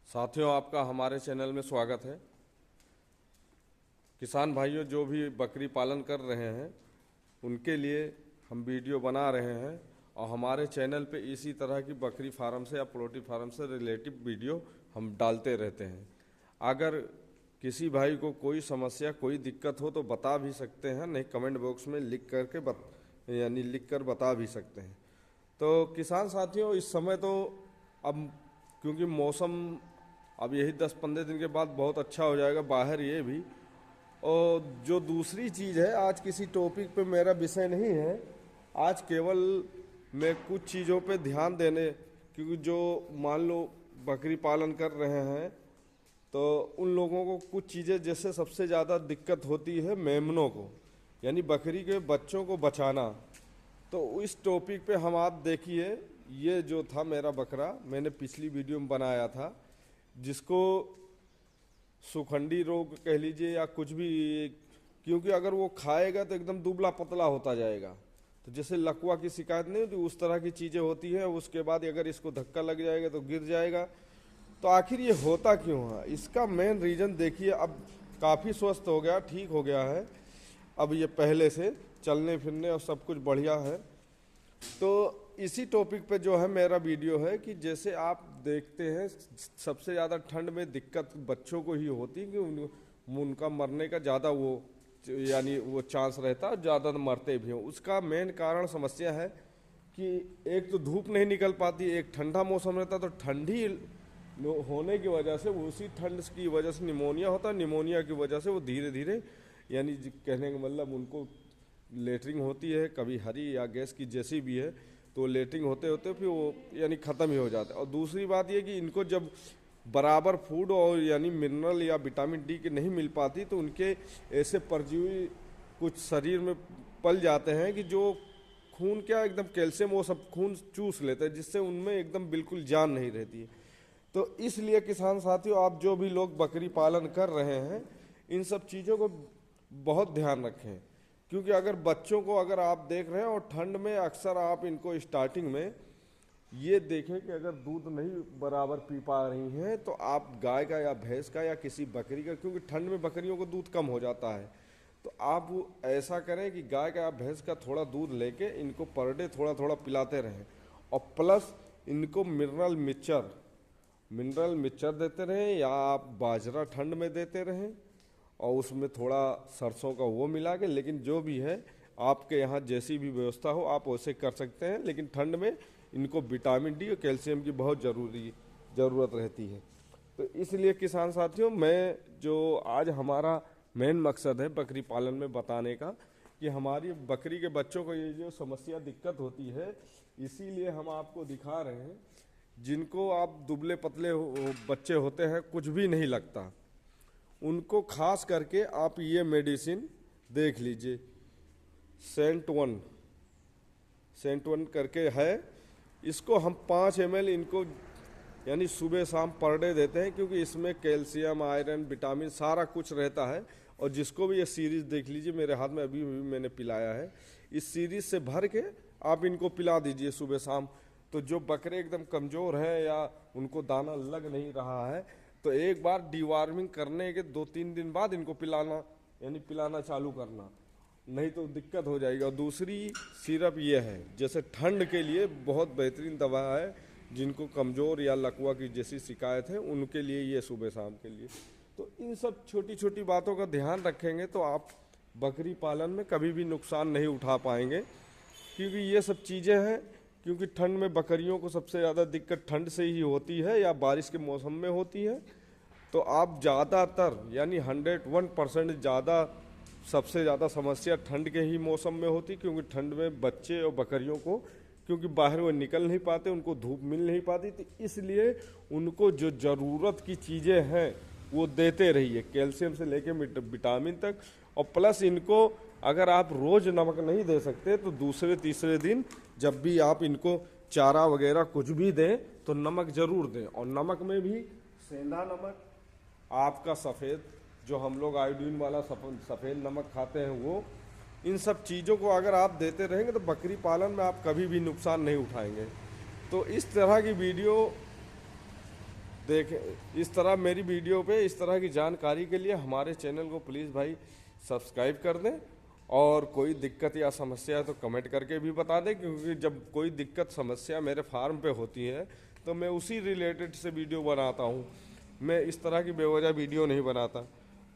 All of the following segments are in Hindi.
साथियों, आपका हमारे चैनल में स्वागत है। किसान भाइयों जो भी बकरी पालन कर रहे हैं उनके लिए हम वीडियो बना रहे हैं और हमारे चैनल पे इसी तरह की बकरी फार्म से या पोल्ट्री फार्म से रिलेटिव वीडियो हम डालते रहते हैं। अगर किसी भाई को कोई समस्या कोई दिक्कत हो तो बता भी सकते हैं, नहीं कमेंट बॉक्स में लिख कर बता भी सकते हैं। तो किसान साथियों, इस समय तो अब क्योंकि मौसम अब यही 10-15 दिन के बाद बहुत अच्छा हो जाएगा बाहर ये भी। और जो दूसरी चीज़ है, आज किसी टॉपिक पे मेरा विषय नहीं है, आज केवल मैं कुछ चीज़ों पे ध्यान देने, क्योंकि जो मान लो बकरी पालन कर रहे हैं तो उन लोगों को कुछ चीज़ें जैसे सबसे ज़्यादा दिक्कत होती है मेमनों को, यानी बकरी के बच्चों को बचाना। तो इस टॉपिक पे हम आप देखिए, ये जो था मेरा बकरा मैंने पिछली वीडियो में बनाया था, जिसको सुखंडी रोग कह लीजिए या कुछ भी, क्योंकि अगर वो खाएगा तो एकदम दुबला पतला होता जाएगा। तो जैसे लकवा की शिकायत नहीं होती, उस तरह की चीज़ें होती हैं। उसके बाद अगर इसको धक्का लग जाएगा तो गिर जाएगा। तो आखिर ये होता क्यों है? इसका मेन रीज़न देखिए, अब काफ़ी स्वस्थ हो गया, ठीक हो गया है, अब ये पहले से चलने फिरने और सब कुछ बढ़िया है। तो इसी टॉपिक पे जो है मेरा वीडियो है कि जैसे आप देखते हैं सबसे ज़्यादा ठंड में दिक्कत बच्चों को ही होती है कि उनका मरने का ज़्यादा यानी वो चांस रहता है, ज़्यादा मरते भी हों। उसका मेन कारण समस्या है कि एक तो धूप नहीं निकल पाती, एक ठंडा मौसम रहता तो ठंडी होने की वजह से, उसी ठंड की वजह से निमोनिया होता है। निमोनिया की वजह से वो धीरे धीरे, यानी कहने का मतलब उनको लेटरिंग होती है, कभी हरी या गैस की जैसी भी है, तो लेटरिंग होते होते फिर वो यानी ख़त्म ही हो जाता है। और दूसरी बात ये कि इनको जब बराबर फूड और यानी मिनरल या विटामिन डी की नहीं मिल पाती तो उनके ऐसे परजीवी कुछ शरीर में पल जाते हैं कि जो खून क्या एकदम कैल्शियम वो सब खून चूस लेते हैं, जिससे उनमें एकदम बिल्कुल जान नहीं रहती है। तो इसलिए किसान साथियों, आप जो भी लोग बकरी पालन कर रहे हैं इन सब चीज़ों को बहुत ध्यान रखें। क्योंकि अगर बच्चों को अगर आप देख रहे हैं और ठंड में अक्सर आप इनको स्टार्टिंग में ये देखें कि अगर दूध नहीं बराबर पी पा रही हैं तो आप गाय का या भैंस का या किसी बकरी का, क्योंकि ठंड में बकरियों को दूध कम हो जाता है, तो आप वो ऐसा करें कि गाय का या भैंस का थोड़ा दूध लेके इनको पर डे थोड़ा थोड़ा पिलाते रहें। और प्लस इनको मिनरल मिक्सचर देते रहें, या आप बाजरा ठंड में देते रहें और उसमें थोड़ा सरसों का वो मिला के। लेकिन जो भी है आपके यहाँ जैसी भी व्यवस्था हो आप वैसे कर सकते हैं, लेकिन ठंड में इनको विटामिन डी और कैल्शियम की बहुत ज़रूरत रहती है। तो इसलिए किसान साथियों, मैं जो आज हमारा मेन मकसद है बकरी पालन में बताने का कि हमारी बकरी के बच्चों को ये जो समस्या दिक्कत होती है, इसीलिए हम आपको दिखा रहे हैं। जिनको आप दुबले पतले बच्चे होते हैं, कुछ भी नहीं लगता, उनको खास करके आप ये मेडिसिन देख लीजिए, सेंट वन करके है। इसको हम 5 ml इनको यानी सुबह शाम पर डे देते हैं, क्योंकि इसमें कैल्शियम, आयरन, विटामिन सारा कुछ रहता है। और जिसको भी ये सीरीज़ देख लीजिए, मेरे हाथ में अभी भी मैंने पिलाया है, इस सीरीज़ से भर के आप इनको पिला दीजिए सुबह शाम। तो जो बकरे एकदम कमज़ोर हैं या उनको दाना लग नहीं रहा है, तो एक बार डीवार्मिंग करने के 2-3 दिन बाद इनको पिलाना चालू करना, नहीं तो दिक्कत हो जाएगी। और दूसरी सिरप ये है, जैसे ठंड के लिए बहुत बेहतरीन दवा है, जिनको कमज़ोर या लकवा की जैसी शिकायत है उनके लिए ये सुबह शाम के लिए। तो इन सब छोटी छोटी बातों का ध्यान रखेंगे तो आप बकरी पालन में कभी भी नुकसान नहीं उठा पाएंगे, क्योंकि ये सब चीज़ें हैं। क्योंकि ठंड में बकरियों को सबसे ज़्यादा दिक्कत ठंड से ही होती है या बारिश के मौसम में होती है। तो आप ज़्यादातर यानी 101% ज़्यादा सबसे ज़्यादा समस्या ठंड के ही मौसम में होती, क्योंकि ठंड में बच्चे और बकरियों को, क्योंकि बाहर वो निकल नहीं पाते, उनको धूप मिल नहीं पाती, तो इसलिए उनको जो ज़रूरत की चीज़ें हैं वो देते रहिए, कैल्शियम से लेके विटामिन तक। और प्लस इनको अगर आप रोज़ नमक नहीं दे सकते तो दूसरे तीसरे दिन जब भी आप इनको चारा वगैरह कुछ भी दें तो नमक ज़रूर दें। और नमक में भी सेंधा नमक, आपका सफ़ेद जो हम लोग आयोडीन वाला सफ़ेद नमक खाते हैं वो, इन सब चीज़ों को अगर आप देते रहेंगे तो बकरी पालन में आप कभी भी नुकसान नहीं उठाएंगे। तो इस तरह की वीडियो देखें। इस तरह मेरी वीडियो पे इस तरह की जानकारी के लिए हमारे चैनल को प्लीज़ भाई सब्सक्राइब कर दें, और कोई दिक्कत या समस्या है तो कमेंट करके भी बता दें, क्योंकि जब कोई दिक्कत समस्या मेरे फार्म पे होती है तो मैं उसी रिलेटेड से वीडियो बनाता हूँ, मैं इस तरह की बेवजह वीडियो नहीं बनाता।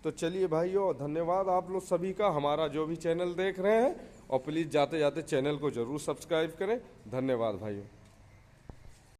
तो चलिए भाइयों, धन्यवाद आप लोग सभी का, हमारा जो भी चैनल देख रहे हैं, और प्लीज़ जाते जाते चैनल को ज़रूर सब्सक्राइब करें। धन्यवाद भाइयों।